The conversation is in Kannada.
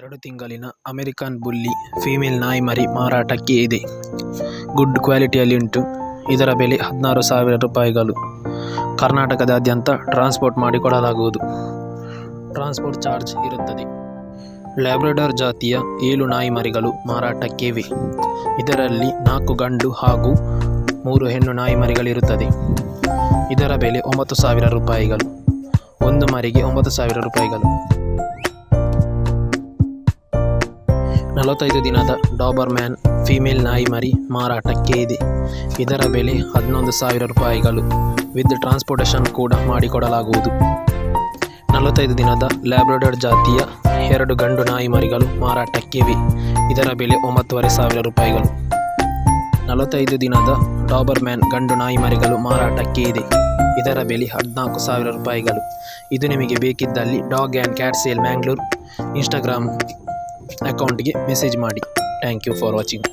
2 ತಿಂಗಳಿನ ಅಮೆರಿಕನ್ ಬುಲ್ಲಿ ಫೀಮೇಲ್ ನಾಯಿ ಮರಿ ಮಾರಾಟಕ್ಕೆ ಇದೆ. ಗುಡ್ ಕ್ವಾಲಿಟಿಯಲ್ಲಿಂಟು. ಇದರ ಬೆಲೆ 16,000 ರೂಪಾಯಿಗಳು. ಕರ್ನಾಟಕದಾದ್ಯಂತ ಟ್ರಾನ್ಸ್ಪೋರ್ಟ್ ಮಾಡಿಕೊಡಲಾಗುವುದು. ಟ್ರಾನ್ಸ್ಪೋರ್ಟ್ ಚಾರ್ಜ್ ಇರುತ್ತದೆ. ಲ್ಯಾಬ್ರಡಾರ್ ಜಾತಿಯ 7 ನಾಯಿ ಮರಿಗಳು ಮಾರಾಟಕ್ಕಿವೆ. ಇದರಲ್ಲಿ 4 ಗಂಡು ಹಾಗೂ 3 ಹೆಣ್ಣು ನಾಯಿ ಮರಿಗಳಿರುತ್ತದೆ. ಇದರ ಬೆಲೆ 9,000 ರೂಪಾಯಿಗಳು. ಒಂದು ಮರಿಗೆ 9,000 ರೂಪಾಯಿಗಳು. 45 ದಿನದ ಡಾಬರ್ಮ್ಯಾನ್ ಫೀಮೇಲ್ ನಾಯಿ ಮರಿ ಮಾರಾಟಕ್ಕೆ ಇದೆ. ಇದರ ಬೆಲೆ 11,000 ರೂಪಾಯಿಗಳು. ವಿತ್ ಟ್ರಾನ್ಸ್ಪೋರ್ಟೇಷನ್ ಕೂಡ ಮಾಡಿಕೊಡಲಾಗುವುದು. 45 ದಿನದ ಲ್ಯಾಬ್ರಡಾರ್ ಜಾತಿಯ 2 ಗಂಡು ನಾಯಿ ಮರಿಗಳು ಮಾರಾಟಕ್ಕಿವೆ. ಇದರ ಬೆಲೆ 9,500 ರೂಪಾಯಿಗಳು. 45 ದಿನದ ಡಾಬರ್ಮ್ಯಾನ್ ಗಂಡು ನಾಯಿ ಮರಿಗಳು ಮಾರಾಟಕ್ಕೆ ಇದೆ. ಇದರ ಬೆಲೆ 14,000 ರೂಪಾಯಿಗಳು. ಇದು ನಿಮಗೆ ಬೇಕಿದ್ದಲ್ಲಿ dog and cat sale Mangalore Instagram ಅಕೌಂಟ್ಗೆ ಮೆಸೇಜ್ ಮಾಡಿ. Thank you for watching.